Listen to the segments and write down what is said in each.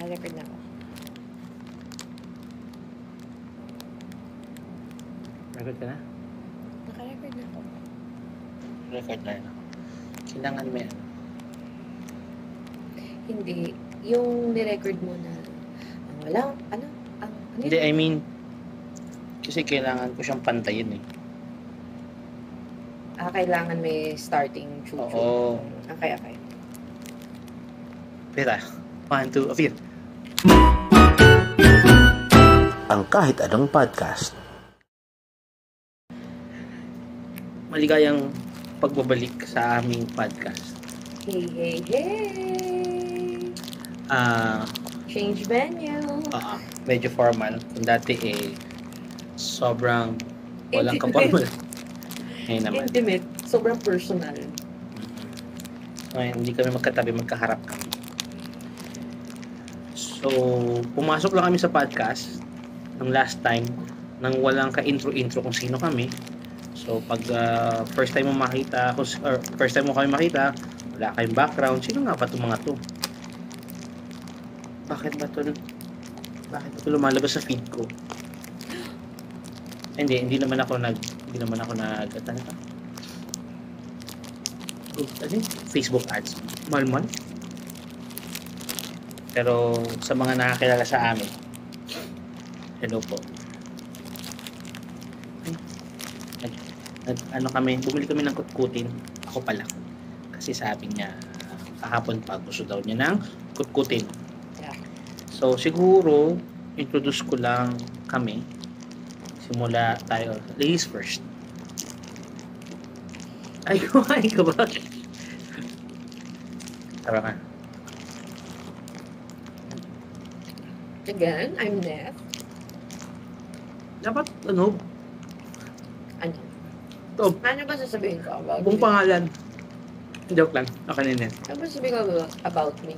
Naka-record na ako. Record ka na? Naka-record na ako. Record na yun. Kailangan may ano. Hindi. Yung nirecord mo na walang, ano? Hindi, I mean, kasi kailangan ko siyang pantayin eh. Kailangan may starting chuchu. Oo. Okay. Pera. 1, 2, appear. Ang kahit anong podcast. Maligayang pagbabalik sa aming podcast. Hey. Change venue. Medyo formal. Kung dati sobrang walang kapormal. Ngayon naman. Intimate. Sobrang personal. Ngayon, hindi kami magkatabi, magkaharap kami. So, pumasok lang kami sa podcast ng last time nang walang ka-intro-intro kung sino kami. So, pag first time mo makita, or first time mo kami makita, wala kayong background, sino nga ba itong mga to? Bakit ba ito lumalabas sa feed ko? Hindi naman ako Facebook ads. Malmal. Pero sa mga nakakilala sa amin, hello po. Bumili kami ng kutkutin. Ako pala. Kasi sabi niya, kahapon pa gusto daw niya ng kutkutin. Yeah. So, siguro, introduce ko lang kami. Simula tayo. Ladies first. Ay, kumain ka ba? Tara ka. Again, I'm Nef. Dapat, ano? To, Ano ba sasabihin ko about buong me? pangalan. Joke lang. Okay na yun. Ano ba sasabihin ko about me?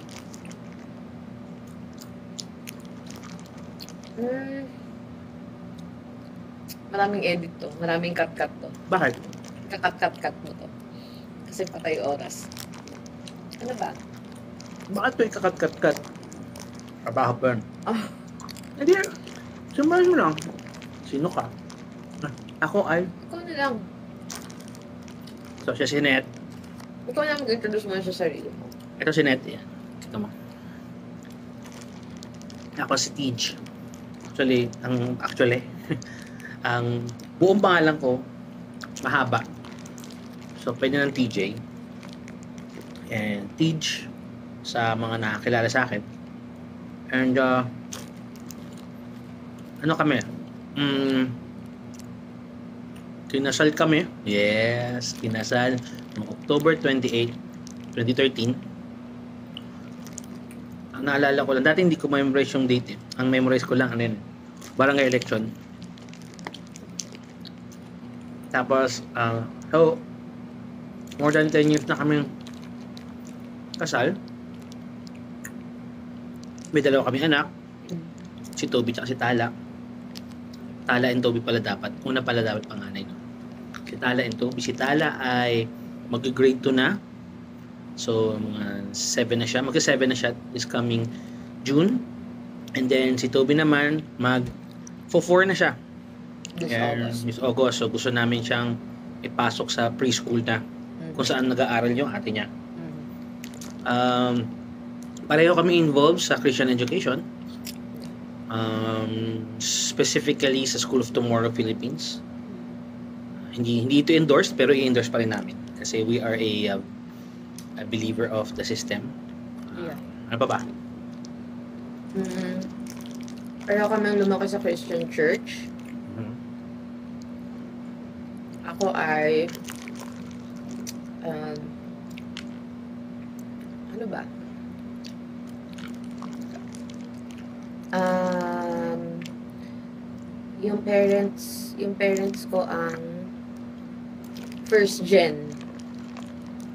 Maraming edit to. Maraming cut-cut to. Bakit? Kakat-cut mo to. Kasi patay oras. Ano ba? Bakit ito ikakat-kat-kat? Trabaho pa yun. Hindi. Sumahin mo lang. Sino ka? Ako ay... Ikaw na lang. So, siya si Net. Ikaw na mag-introduce mo sa sarili mo. Ito si Net. Yan. Ito mo. Ako si Tej. Actually, ang buong pangalan ko, mahaba. So, pwede ng TJ. And Tej, sa mga nakakilala sa akin. And, ano kami? Kinasal kami. Yes, kinasal noong October 28, 2013. Ang naalala ko lang, dati hindi ko memorize yung date eh. Ang memorize ko lang, barangay election. Tapos, so, more than 10 years na kami kasal. May dalawa kami anak. Si Toby at si Tala. Tala and Toby pala dapat. Una pala dapat panganay. No? Si Tala and Toby. Si Tala ay mag-grade 2 na. So, mga 7 na siya. Mag-7 na siya this coming June. And then, si Toby naman, mag-4 na siya. This August. So, gusto namin siyang ipasok sa preschool na. Kung saan nag-aaral yung ate niya. Pareho kami involved sa Christian education. Specifically sa School of Tomorrow Philippines. Hindi ito endorsed, pero i-endorse pa rin namin. Kasi we are a believer of the system. Ano pa ba? Pareho kami lumaki sa Christian Church. Ako ay ano ba? Yung parents ko ang first gen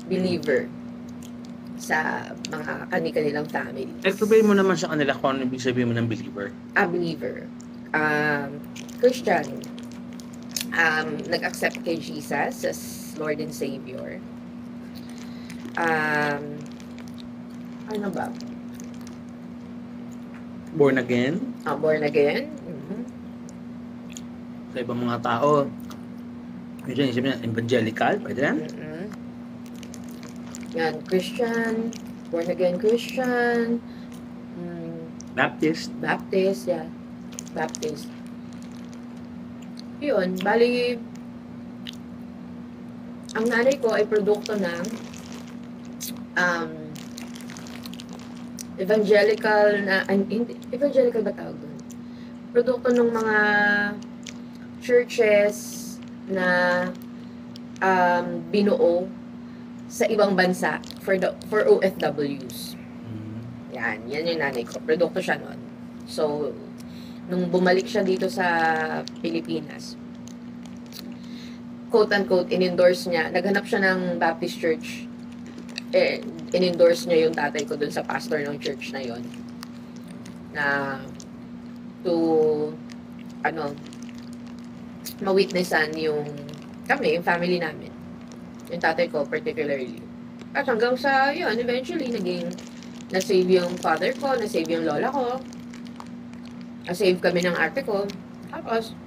believer sa mga kanilang family. Explain mo naman sa kanila kung ano ibig sabihin mo ng believer. A believer. Christian. Nag-accept kay Jesus as Lord and Savior. Ano ba? Born again. Born again. Mhm. Sa ibang mga tao, medyo isip niya, evangelical, pwede yan. Mhm. Yan, Christian, born again Christian, Baptist. Baptist, yeah. Baptist. Yun, bali, ang nanay ko ay produkto ng evangelical na, hindi, evangelical ba tawag doon? Produkto ng mga churches na binuo sa ibang bansa for OFWs. Yan yung nanay ko. Produkto siya nun. So, nung bumalik siya dito sa Pilipinas, quote-unquote, in-endorse niya, naghanap siya ng Baptist church. In-endorse niya yung tatay ko dun sa pastor ng church na yon, na to, ma-witnessan yung family namin. Yung tatay ko particularly. At hanggang sa, yun, eventually, na-save yung father ko, na-save yung lola ko, na-save kami ng ate ko. Tapos,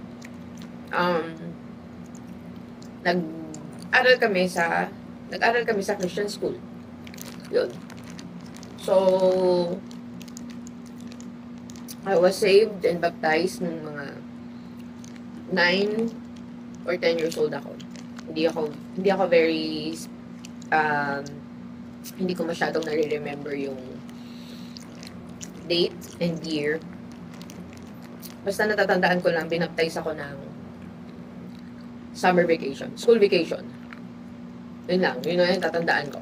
nag-aral kami sa Christian school. Yun. So, I was saved and baptized nung mga 9 or 10 years old ako. Hindi ako very, hindi ko masyadong nare-remember yung date and year. Basta natatandaan ko lang, binaptize ako ng summer vacation, school vacation. Yun lang, yun yung tatandaan ko.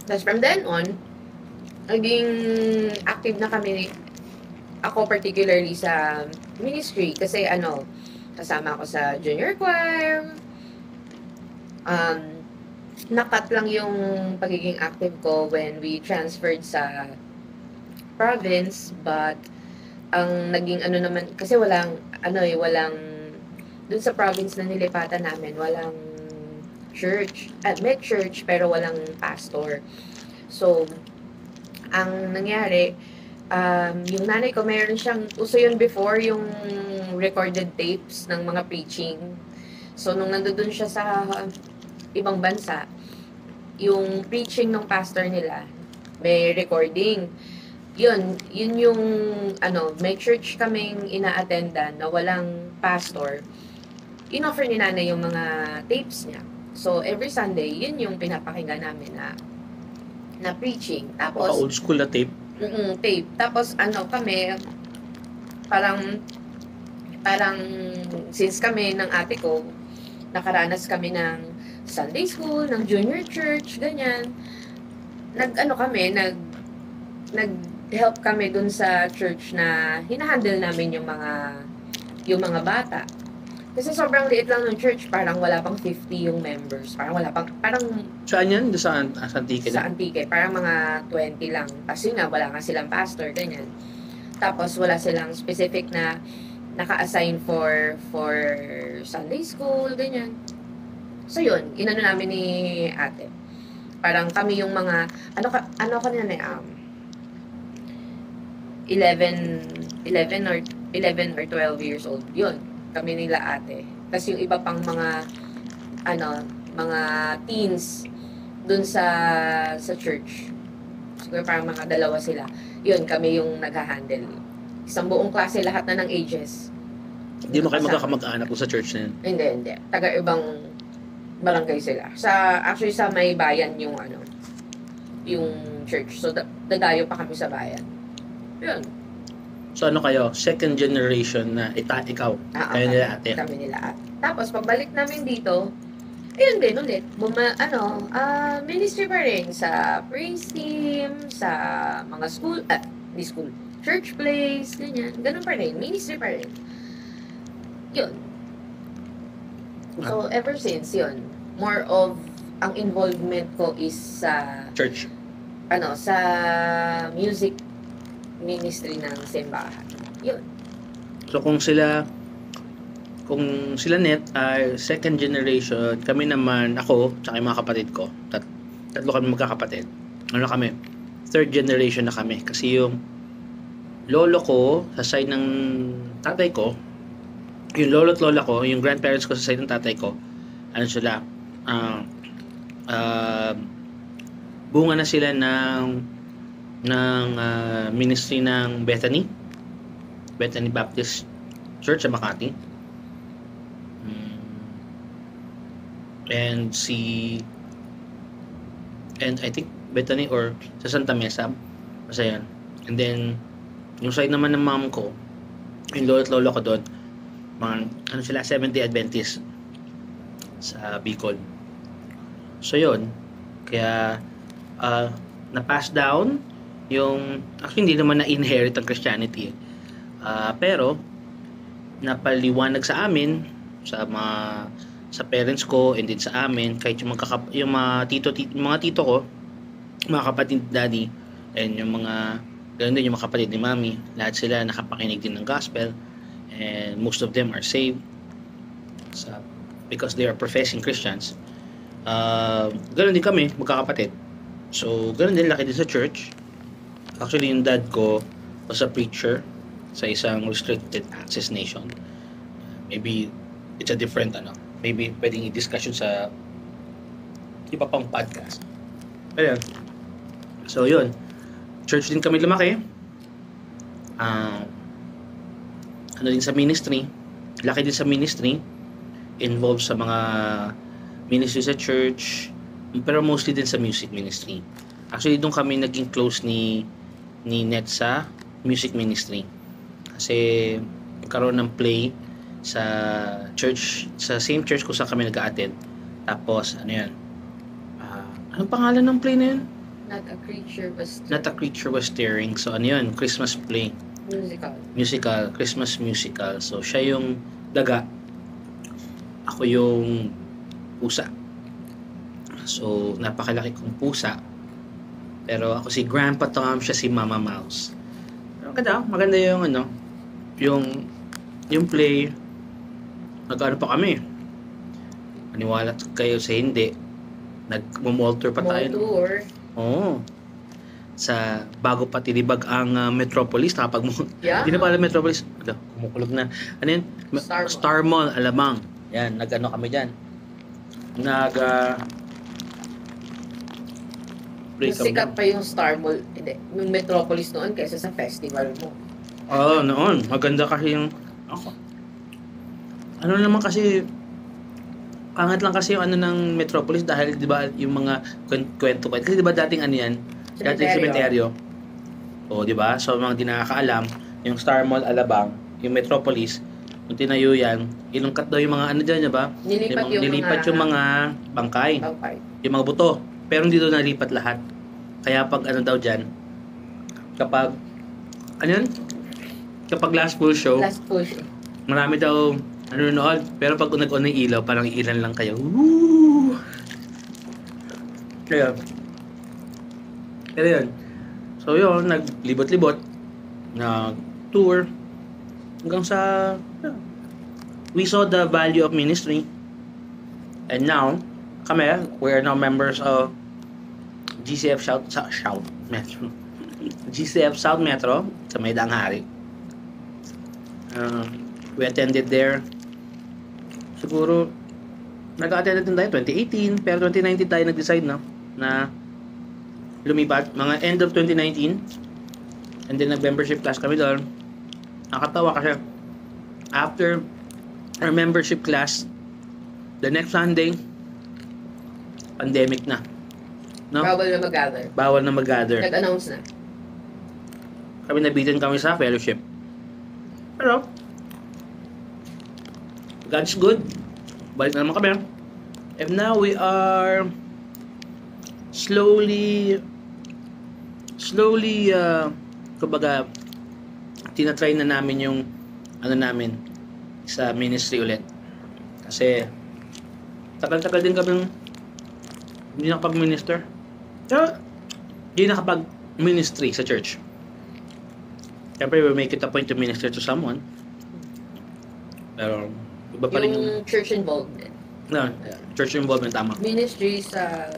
Tapos from then on, naging active na kami, ako particularly sa ministry, kasi kasama ako sa junior choir. Nakat lang yung pagiging active ko when we transferred sa province, but ang naging naman, kasi walang dun sa province na nilipatan namin, walang church, may church pero walang pastor. So, ang nangyari, yung nanay ko, meron siyang, uso yun before, yung recorded tapes ng mga preaching. So, nung nandoon siya sa ibang bansa, yung preaching ng pastor nila, may recording. Yun yung, may church kaming ina-attendan na walang pastor. In-offer ni nanay yung mga tapes niya. So, every Sunday, yun yung pinapakinggan namin na preaching. Tapos, old school na tape. Tape. Tapos, kami, parang, since kami ng ate ko, nakaranas kami ng Sunday school, ng junior church, ganyan. Nag-help kami dun sa church na hinahandle namin yung mga bata. Kasi sobrang liit lang ng church, parang wala pang 50 yung members. Parang Saan yan? Sa Antique? Sa Antique, parang mga 20 lang. Kasi nga, wala nga silang pastor, ganyan. Tapos wala silang specific na naka-assign for Sunday school, ganyan. So yun, namin ni ate. Parang kami yung mga, kanina na 11 or 12 years old. Yun, kami nila ate. Tapos yung iba pang mga teens dun sa church. Siguro parang mga dalawa sila. Yun, kami yung nag-handle. Isang buong klase, lahat na ng ages. Hindi mo kayo magkakamag-anak po sa church na yun? Hindi. Taga-ibang barangay sila. Actually, sa may bayan yung church. So, dadayo pa kami sa bayan. Yun. So kayo? Second generation na ikaw? Kayo nila ate? Kami nila ate. Tapos, pagbalik namin dito, ayun din ulit. Ministry pa rin sa praise team, sa mga school, church plays, ganyan. Ganun pa rin. Ministry pa rin. Yun. So, ever since, yun. More of, ang involvement ko is sa church? Sa music ministry ng simbahan. Yun. So, kung sila net ay second generation, kami naman, ako, tsaka yung mga kapatid ko, tatlo kami magkakapatid. Kami? third generation na kami. Kasi yung lolo ko, sa side ng tatay ko, yung lolo at lola ko, yung grandparents ko sa side ng tatay ko, ano sila, bunga na sila ng ministry ng Bethany Baptist Church sa Makati. And I think Bethany or sa Santa Mesa, basta yan. And then yung side naman ng mom ko, yung lolo at lola ko doon, mga ano sila, Seventh-day Adventist sa Bicol. So yun, kaya na-pass down yung, actually hindi naman na-inherit ang Christianity, pero napaliwanag sa amin, sa parents ko and din sa amin, kahit yung mga tito ko, mga kapatid daddy, and yung mga ganoon din yung mga kapatid ni mami, lahat sila nakapakinig din ng gospel, and most of them are saved because they are professing Christians. Ganoon din kami, magkakapatid. So ganoon din, laki din sa church. Actually yung dad ko was a preacher sa isang restricted access nation. Maybe it's a different maybe pwedeng i-discussion sa iba pang podcast. Ayun. So yun, church din kami lumaki. Ano din sa ministry, laki din sa ministry, involved sa mga ministry sa church, pero mostly din sa music ministry. Actually doon kami naging close ni Net sa music ministry, kasi nagkaroon ng play sa church, sa same church kung saan kami nag-a-attend. Tapos anong pangalan ng play na yun? Not a Creature Was Staring. So ano yun? Christmas play. Musical. Christmas musical. So siya yung daga, ako yung pusa. So napakalaki kong pusa, pero ako si Grandpa Tom, siya si Mama Mouse. Maganda yung yung play. Nag-ano pa kami, maniwala kayo sa hindi, nag-mall tour pa tayo. Oo. Sa bago pa tinibag ang Metropolis, hindi na pala Metropolis, kumukulog na. Ano yun? Star Mall, Alabang. Yan, nag-ano kami dyan. Mas sikat pa yung Star Mall, hindi, yung Metropolis noon kaysa sa festival mo. Oo, noon. Maganda kasi yung ano naman kasi, pangat lang kasi yung ng Metropolis dahil di ba yung mga kwento. Kasi di ba dating yan? Dating cemetery. O di ba? So mga di nakakaalam, yung Star Mall Alabang, yung Metropolis, kung tinayo yan, ilungkat daw yung mga dyan, di ba? Nilipat yung mga bangkay. Yung mga buto. Pero hindi daw nalipat lahat. Kaya pag daw dyan, kapag kapag last full show, marami daw nanonood, pero pag nag-on ng ilaw, parang ilan lang kayo. Woo! Kaya yun. So yun, naglibot-libot, nag-tour, hanggang sa we saw the value of ministry. And now, we are now members of GCF South Metro. GCF South Metro sa Maydang Hari. We attended there. Siguro nag-attend din tayo 2018, pero 2019 tayo nag-decide na lumipat, mga end of 2019. And then nag-membership class kami doon. Nakakatawa kasi after our membership class, the next Sunday, pandemic na. No? Bawal na mag-gather. Nag-announce na. Kami nabitin kami sa fellowship. Pero God's good. Balik na naman kami. And now we are slowly kumbaga tinatry na namin yung namin sa ministry ulit. Kasi tagal-tagal din kami hindi nakapag-minister. Pero hindi nakapag-ministry sa church. Siyempre, we make it a point to minister to someone. Pero iba pa rin yung church involvement. Church involvement, tama. Ministry sa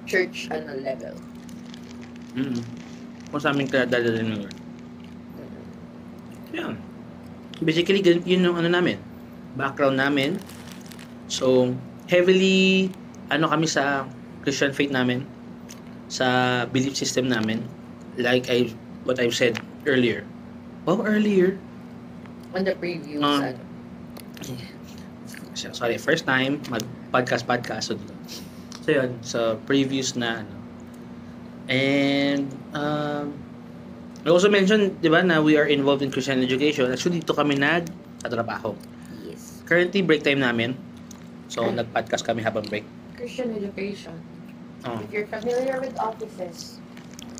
church level. Kung sa amin kaya dadalhin ng Lord. Yeah. Basically, yun yung ano namin. Background namin. So, heavily, kami sa Christian faith namin. Sa belief system namin. Like what I've said earlier. Earlier. On the previews, Sorry, first time mag-podcast. So yun, sa previous na And I also mentioned, di ba, na we are involved in Christian education. Actually, dito kami nagtatrabaho. Yes. Currently, break time namin. So, nag-podcast kami habang break. Christian education. Oh. If you're familiar with offices.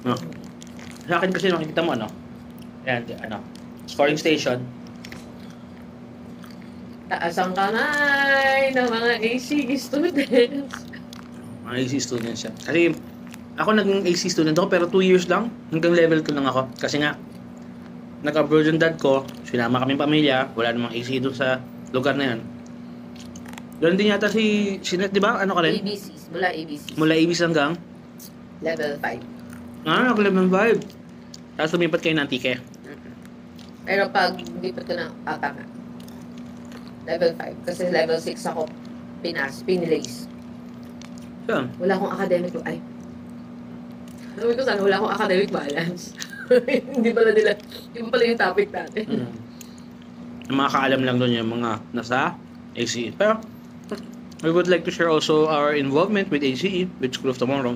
Sa akin kasi makikita mo, Ayan, scoring station. Taas ang kamay ng mga AC students. Mga AC students yan. Kasi, ako naging AC student ako, pero 2 years lang. Hanggang level 2 lang ako. Kasi nga, nag-abroad yung dad ko, sinama kaming pamilya, wala namang AC doon sa lugar na yan. Doon din yata si Net, di ba? Ano ka rin? ABCs. Mula ABCs. Mula ABCs hanggang? Level 5. Level 5. Tapos lumipat kayo ng Antique. Pero pag lipat ko ng tama. Level 5. Kasi level 6 ako pinilace. So, Wala akong academic. Sabi ko sana wala akong academic balance. Hindi pala yung topic natin. Ang mga kaalam lang doon yung mga nasa ACE. Pero, we would like to share also our involvement with ACE, with School of Tomorrow.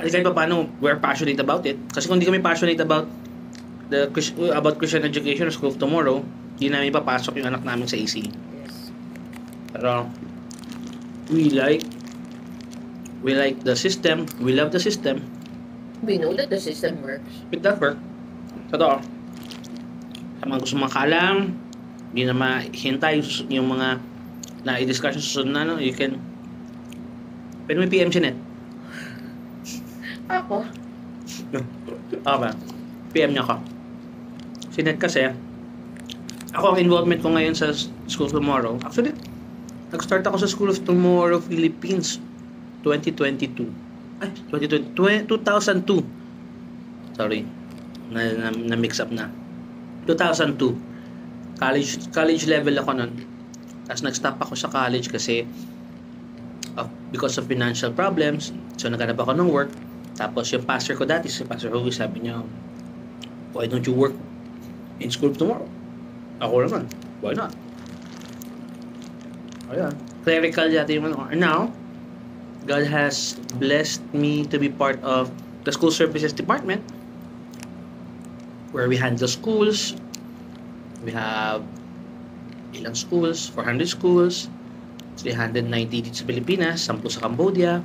Kasi kahit pa paano, we're passionate about it. Kasi kung hindi kami passionate about Christian education or School of Tomorrow, hindi namin papasok yung anak namin sa ACE. Yes. Pero, we like the system. We love the system. We know that the system works. It does work. Totoo. Sa mga gusto makalam, hindi na mahintay yung mga na-i-discussion sa susunod na, you can pwede may PM si Net. Ako? Ako ba? PM niya ako. Si Net kasi, ako ang involvement ko ngayon sa School of Tomorrow. Actually, nag-start ako sa School of Tomorrow Philippines 2002. Sorry. Na-mix up na. 2002. College level ako nun. Tapos nag-stop ako sa college kasi because of financial problems. So naghanap ako ng work. Tapos yung pastor ko dati, si Pastor Hugo, sabi niya, why don't you work in School of Tomorrow? Ako naman, why not? Ayan. Clerical dati yung ano. And now, God has blessed me to be part of the School Services Department, where we handle schools. We have ilang schools, 400 schools, 390 dito sa Pilipinas, 10 sa Cambodia.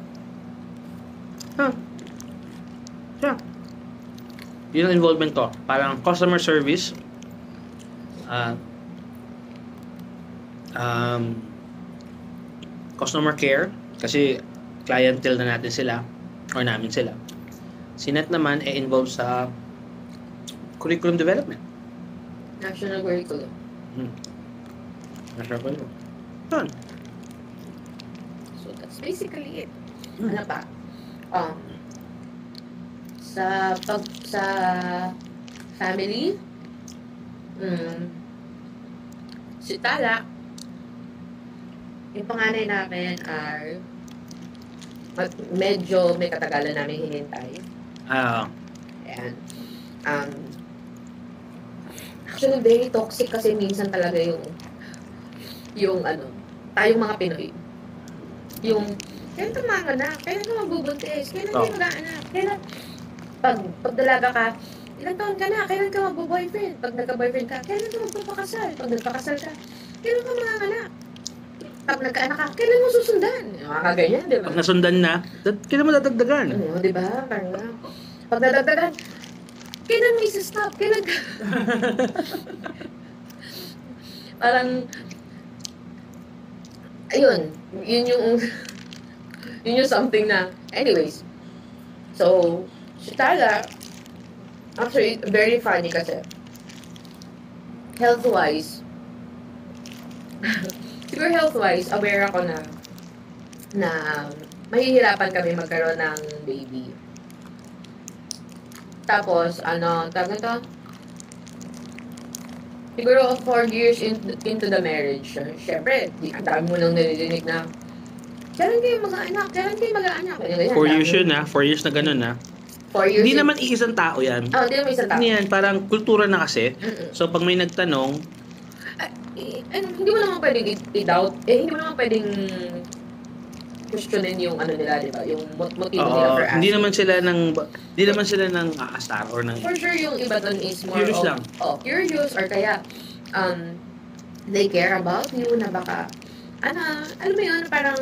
Yeah. Yun ang involvement ko. Parang customer service, customer care, kasi clientele na natin sila, or namin sila. Si Net naman ay involved sa curriculum development. National curriculum. National curriculum. Yun. So that's basically it. Ano pa? Sa family, si Tala, yung panganay namin are medyo may katagalan namin hinintay. Ayan. Actually, very toxic kasi minsan talaga yung tayong mga Pinoy. Yung, kailan ka mga anak? Kailan ka magbubuntis? Kailan ka mag-aanak? Kailan, pag dalaga ka, ilang taon ka na? Kailan ka magbo-boyfriend? Pag nagka-boyfriend ka, kailan ka magpapakasal? Pag nagpakasal ka, kailan ka mga anak? Pag nagkaanak ka, kailan mo susundan? Mga ganyan, di ba? Pag nasundan na, kailan mo dadagdagan? Di ba? Parang, pag nadagdagan, kailan mo isa-stop? Kailan ka? Parang, ayun, yun yung something na, anyways. So, si Tala, actually, very funny kasi, health-wise, siguro health-wise, aware ako na mahihirapan kami magkaroon ng baby. Tapos, tawag ito, siguro 4 years into the marriage, syempre, ang dami mo nang narinig na, kailan kayo mag-aanak? Kailan kayo mag-aanak? 4 years yun 4 years na ganun 4 years. Hindi naman iisang tao yan. Hindi naman isang tao. Hindi yan, parang kultura na kasi. Mm-mm. So pag may nagtanong, Hindi mo naman pwedeng i-doubt, hindi mo naman pwedeng questionin yung nila, di ba? Yung motibo nila for asking. hindi naman sila ng aasar or ng For sure, yung iba dun is more curious lang. Curious or kaya they care about you na baka alam mo yun, parang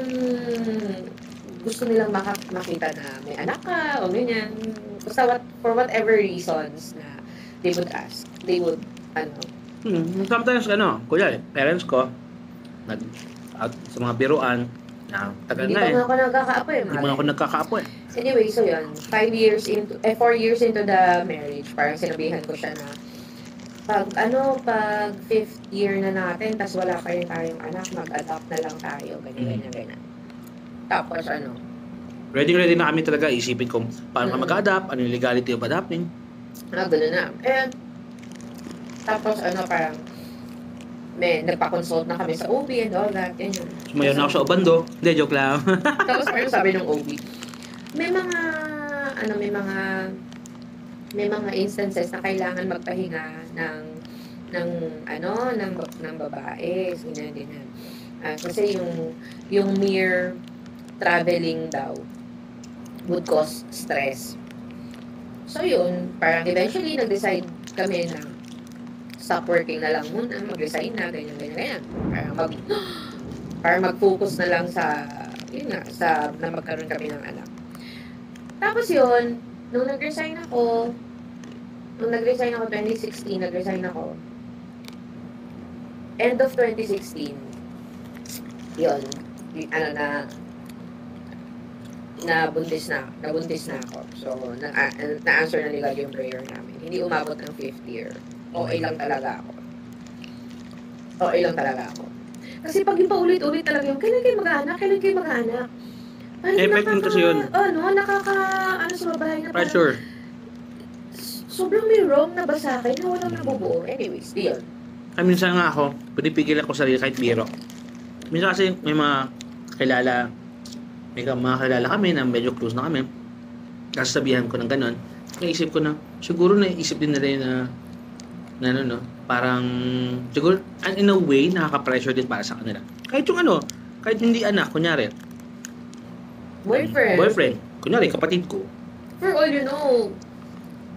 gusto nilang makita na may anak ka o ganyan. Basta for whatever reasons na they would ask. They would, sometimes kuya, parents ko out sa mga biruan na tagal hindi na pa nga ako nagkakaapo Hindi mo ako nagkakaapo Anyway, so yun, 4 years into the marriage, parang sinabihan ko siya na pag 5th year na natin, tas wala pa rin tayong anak, mag-adopt na lang tayo, ganyan. Tapos Ready na kami talaga isipin kung paano ka mag-adapt, ano yung legality of adopting. Gano'n na. And, tapos parang, nagpa-consult na kami sa OB and all that, ganyan. Sumayaw na ako sa Obando. Hindi, joke lang. Tapos parang sabi ng OB, may mga instances na kailangan magpahinga ng babae, ganyan. Kasi yung mere traveling daw would cause stress. So yun, parang eventually nag-decide kami na stop working na lang muna, mag-resign na, ganyan. Parang mag-focus na lang sa na magkaroon kami ng anak. Tapos yun, nung nag-resign ako 2016, end of 2016, yun, nabuntis na ako. So, na-answer na nila yung prayer namin. Hindi umabot ng 5th year. Okay lang talaga ako. Kasi pag yung paulit-ulit talaga yung, kailan kayo mag-aanak? Effective kasi yun. Sa babae na Pressure. sobrang may wrong na ba sa akin na walang nabubuo. Anyways, yun. Minsan nga ako, pinipigil ako sarili kahit biro. Minsan kasi may mga kilala kami na medyo close na kami. Kasasabihan ko ng ganon. Naisip ko na, siguro naisip din nila yun na parang, siguro, in a way, nakaka-pressure din para sa kanila. Kahit yung kahit hindi anak, kunyari. Boyfriend. Kunyari, kapatid ko. For all you know,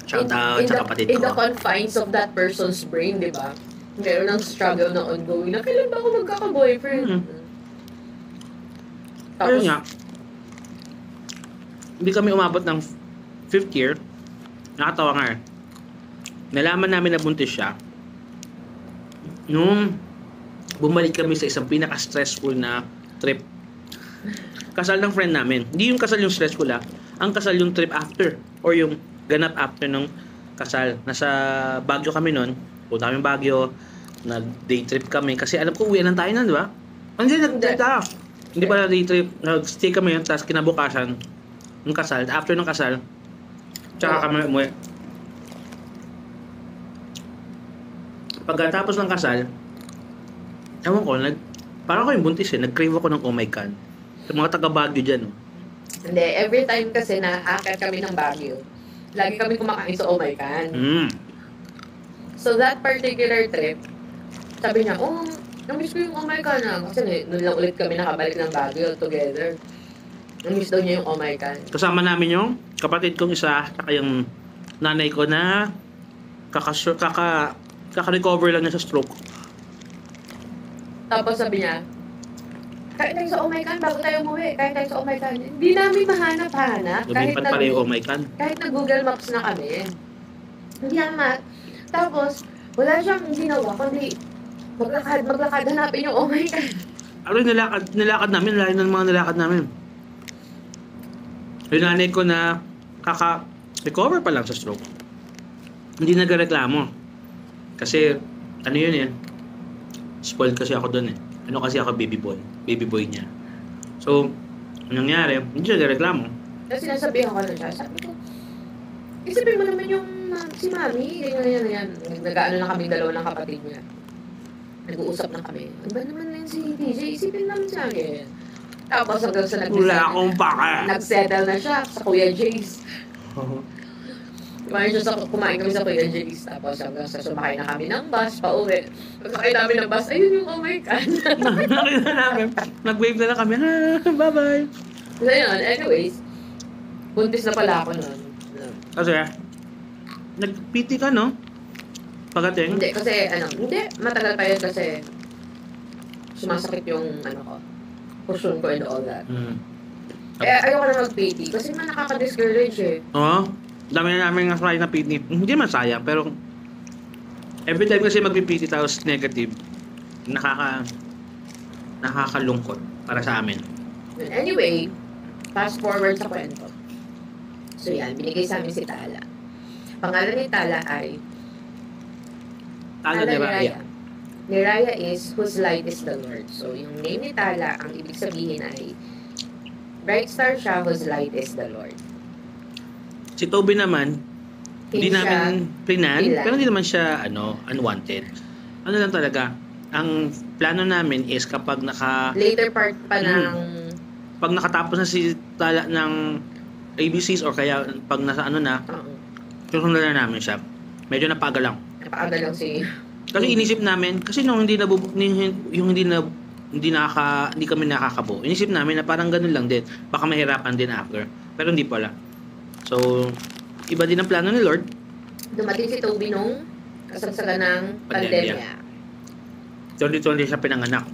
Shout out sa kapatid in the ko. confines of that person's brain, di ba? Meron ng struggle na ongoing na kailan ba ako magkaka-boyfriend? Ayun nga, hindi kami umabot ng 5th year. Nakatawa nga Nalaman namin na buntis siya nung bumalik kami sa isang pinaka-stressful na trip. Kasal ng friend namin. Hindi yung kasal yung stressful Ang kasal yung trip after or yung ganap after ng kasal. Nasa Baguio kami nun. Punta kami Baguio. Nag-day trip kami. Kasi alam ko, uwi lang tayo na, di ba? Hindi, nag-day tayo. Hindi pala day trip. Nag-stay kami yun. Tapos kinabukasan ng kasal. After ng kasal, tsaka kami umuwi. Pagkatapos ng kasal, ewan ko, parang ako yung buntis nag-crave ako ng oh my God. Sa mga taga-Baguio dyan. Hindi, every time kasi na-akit kami ng Baguio, lagi kami kumakain sa Oh My Can. So that particular trip, sabi niya, namiss ko yung Oh My Can Kasi noon lang ulit kami nakabalik ng Baguio together. Namiss daw niya yung Oh My Can. Kasama namin yung kapatid kong isa, saka yung nanay ko na kaka-recover lang niya sa stroke. Tapos sabi niya, kain tayo sa Oh My Can bago tayo umuwi. Kain tayo sa Oh My Can. Hindi namin mahanap-hanap. Lumipat pala yung Oh My Can. Kahit na Google Maps na kami. Hindi naman. Tapos, wala siyang ginawa, kundi maglakad, hanapin yung Oh My Can. Ano yung nilakad namin? Layo ng mga nilakad namin. Yung nanay ko na kaka-recover pa lang sa stroke. Hindi nagreklamo. Kasi, ano yun spoiled kasi ako doon kasi ako baby boy niya. So, anong nangyari, hindi siya nagreklamo. Kasi sinasabihan ko na siya, sabi ko, Isipin mo naman yung si Mami, ganyan. Nag-ano na kami, dalawa ng kapatid niya. Nag-uusap na kami. Ano ba naman na yun si DJ? Isipin naman sa akin. Tapos hanggang sa Wala akong baka. nag-settle na siya sa Kuya Jace. Kumain kami sa Kuya Jace. Tapos hanggang sa sumakay na kami ng bus, pauwi. Pagkakay namin ng bus, ayun yung oh my God. Nakita namin. Nag-wave na lang kami. Bye-bye. So yun, anyways, buntis na pala ako nun. Kasi, nag-PT ka, no? Pagating? Hindi, kasi matagal pa yun kasi sumasakit yung ko, puson ko and all that. Ayoko na mag-PT kasi man nakaka-discourage eh. Oo. Dami na namin nga na PT. Hindi man sayang, pero every time kasi mag-PT tapos negative, nakakalungkot para sa amin. Anyway, fast forward sa kwento. So yan, binigay sa amin si Tala. Pangalan ni Tala ay Tala ni Raya. Ni Raya is whose light is the Lord. So yung name ni Tala, ang ibig sabihin ay bright star siya whose light is the Lord. Si Toby naman, hindi namin plinan, Pilan. pero hindi naman siya unwanted. Ano lang talaga, ang plano namin is kapag Later part pa ng pag nakatapos na si Tala ng ABCs or kaya pag nasa susunod na namin siya. Medyo napaga lang. Napaaga lang si Kasi inisip namin, kasi nung hindi kami nakakabuo. Inisip namin na parang ganun lang din. Baka mahirapan din after. Pero hindi pala. So, iba din ang plano ni Lord. dumating si Toby nung kasagsagan ng pandemya. 2020 siya pinanganak.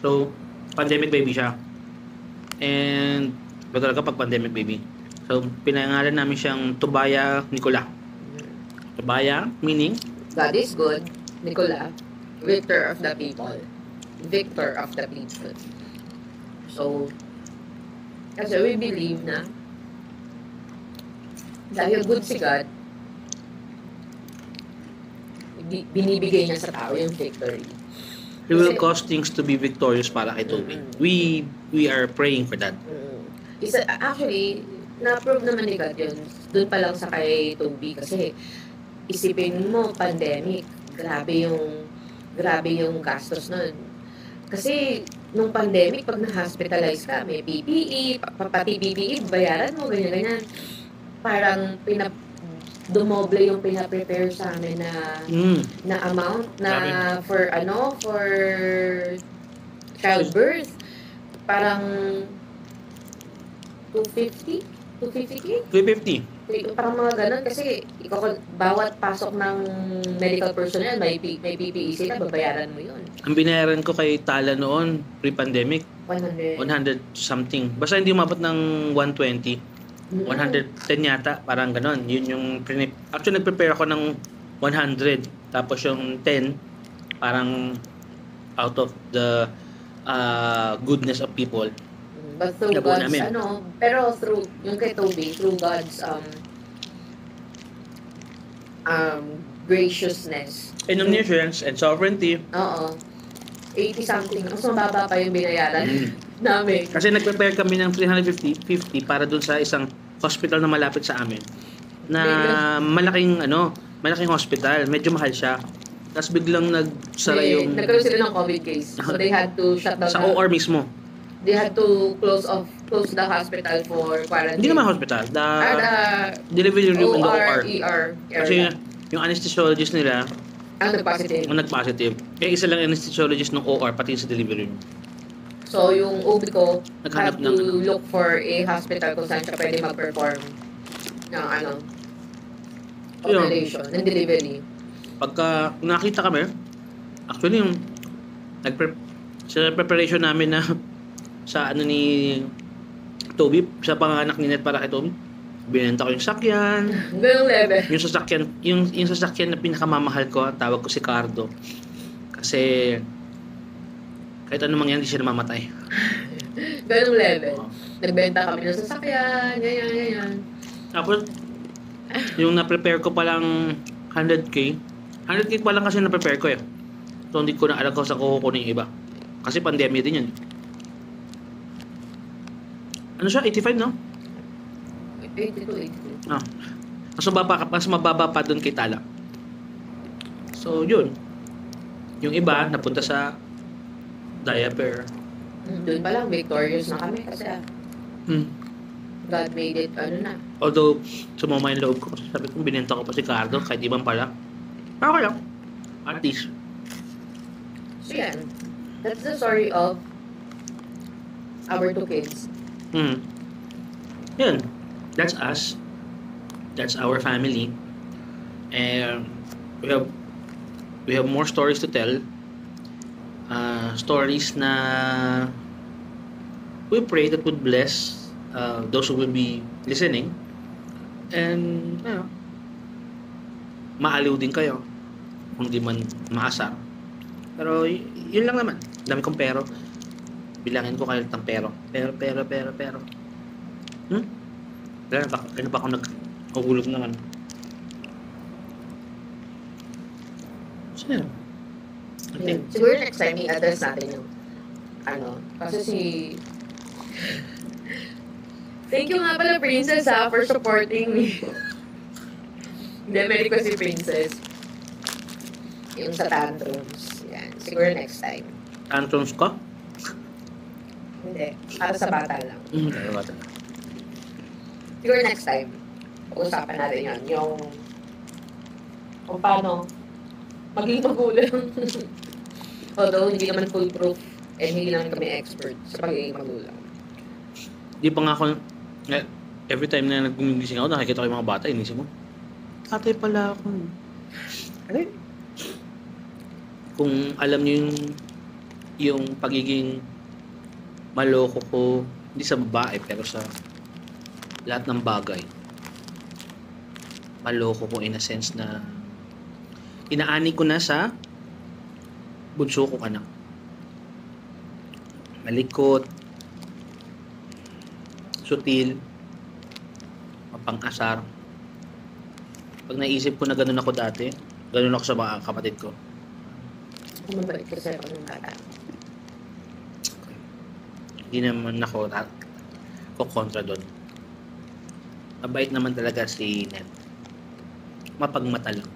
So, pandemic baby siya. And, ba talaga pag pandemic baby? So, pinangalan namin siyang Tobaya Nicola. Tobaya, meaning? God is good, Nicola, victor of the people. Victor of the people. So, kasi we believe na dahil good si God, binibigay niya sa tao yung victory. He will cause things to be victorious para kay Toby. We are praying for that. Actually, na-prove naman ni God yun. Doon pa lang sa kay Toby kasi isipin mo, pandemic, grabe yung gastos nun. Kasi nung pandemic, pag na-hospitalize ka, may PPE, pati PPE, bayaran mo, ganyan-ganyan. Parang dumoble yung pina-prepare sa amin na amount na for childbirth. Parang 250? 250K? 350. Parang mga ganun kasi bawat pasok ng medical personnel may PPE sila, babayaran mo yun. Ang binayaran ko kay Tala noon, pre-pandemic, 100 something. Basta hindi umabot ng 120. 110 yata, parang ganon. Yun yung actually nag-prepare ako ng 100, tapos yung 10 parang out of the goodness of people. But through Nabuo God's namin. pero through yung kay Toby, through God's graciousness And omniscience and sovereignty. Oo. 80 something. Mas mababa pa yung binayaran namin. Kasi nag-prepare kami ng 350 para dun sa isang hospital na malapit sa amin. Na malaking hospital. Medyo mahal siya. Tapos biglang nagsara yung... Nagkaroon sila ng COVID case. So they had to shut down. Sa OR mismo. They had to close the hospital for quarantine. Hindi naman hospital. The delivery room in the OR. ER Kasi area. yung anesthesiologist nila, Ang nag-positive. ang nag-positive. Kaya isa lang anesthesiologist ng OR, pati sa delivery room. So, yung OB ko Naghanap had to ng look for a hospital kung saan siya pwede mag-perform ng operation, ng delivery. Pagka nakita kami, actually yung sa preparation namin na sa ni Toby, sa panganak ni Ned para kay Toby, binenta ko yung sakyan. Ganong level. Yung sasakyan na pinakamamahal ko, tawag ko si Cardo. Kasi kahit anong mangyari, hindi siya namamatay. Ganong level. Nagbenta kami ng sasakyan, ganyan. Tapos, yung na-prepare ko palang 100K pa lang kasi na-prepare ko eh. So, hindi ko na alam kung saan ko kukunin yung iba. Kasi pandemya din yun. Ano siya? 85, no? 82. Ah. Mas mababa pa doon kay Tala. So, yun. Yung iba, napunta sa diaper. Doon pa lang, victorious na kami kasi God made it, Although, sumama yung loob ko. Kasi sabi ko, binenta ko pa si Cardo, kahit ibang pala. Okay lang. At least. So yan, that's the story of our 2 kids. Yun. That's us. That's our family. And we have more stories to tell. Stories na we pray that would bless those who will be listening. And, maaliw din kayo kung di man maasar. Pero, yun lang naman. Dami kong pero. Bilangin ko kayo ng pero. Pero. Ano ba ako nag-uhulog naman? So, yeah. Yeah. Siguro next time, i-address natin yung kasi thank you nga pala, Princess, for supporting me. Hindi, may request si Princess. Yung sa tantrums. Yan. Siguro next time. Tantrums ko? Hindi. Para sa bata lang. Bata. Siguro next time, pag-usapan natin yan. Yung kung paano maging magulang. Although, hindi naman foolproof and hindi naman kami expert sa pagiging magulang. Di pa nga ako, every time na nag-gumising ako, nakikita ko yung mga bata, inisip mo, tatay pala ako. Ay. Kung alam niyo yung pagiging maloko ko, hindi sa babae, pero sa lahat ng bagay. Maloko ko in a sense na inaani ko na sa bunso ko anak. Malikot, sutil, mapang-asar. Pag naisip ko na ganun ako dati, ganun ako sa mga kapatid ko. Mabait kasi ako ng bata. Hindi naman ako kontra doon. Mabait naman talaga si Ned. Mapagmata lang.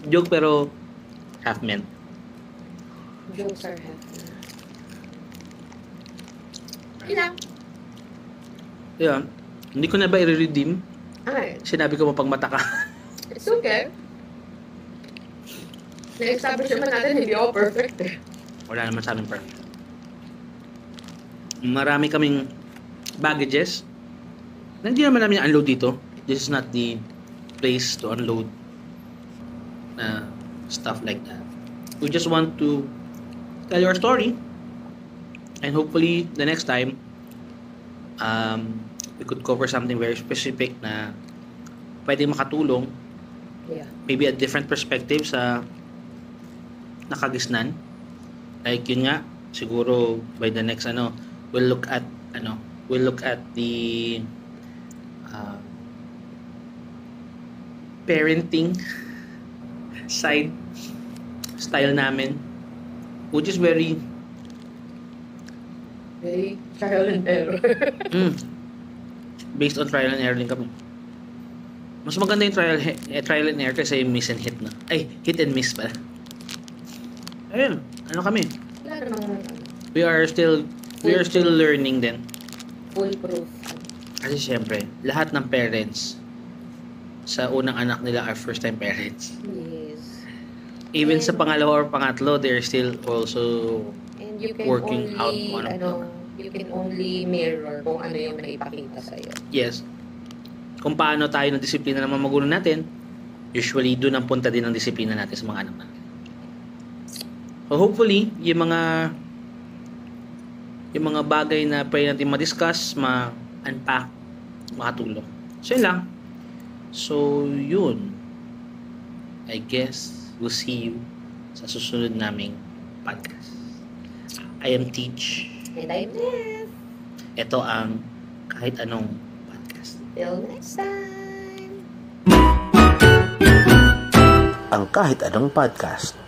Joke pero half meant. Jokes are happy. Ilang? Yeah. Hindi ko na ba i-redeem? Ay, Sinabi ko mapagmata ka. it's okay. Na-establish naman natin, hindi ako perfect eh. Wala naman sa amin perfect. Marami kaming baggages. Hindi naman namin unload dito. This is not the place to unload stuff like that. We just want to tell your story, and hopefully the next time we could cover something very specific na pwede makatulong. Yeah. Maybe a different perspective sa nakagisnan. Like yun nga, siguro by the next we'll look at the parenting style namin, which is very trial and error. based on trial and error din kami. Mas maganda yung trial and error kasi yung miss and hit na. Ay, hit and miss pala. Ayun, kami. Wala namang We are still learning din. foolproof. Kasi syempre, lahat ng parents sa unang anak nila are first time parents. Yes. Even sa pangalawa or pangatlo, they're still also And you can working out you can only mirror kung ano yung naipakita sa'yo. yes. Kung paano tayo ng disiplina ng mga magulang natin, usually doon ang punta din ang disiplina natin sa mga anak natin. So hopefully, yung mga bagay na pwede natin ma-discuss, ma-unpack, makatulong. So yun lang. So yun. I guess we'll see you sa susunod naming podcast. I am Teach. And I'm Liv. Ito ang kahit anong podcast. Till next time. Ang kahit anong podcast.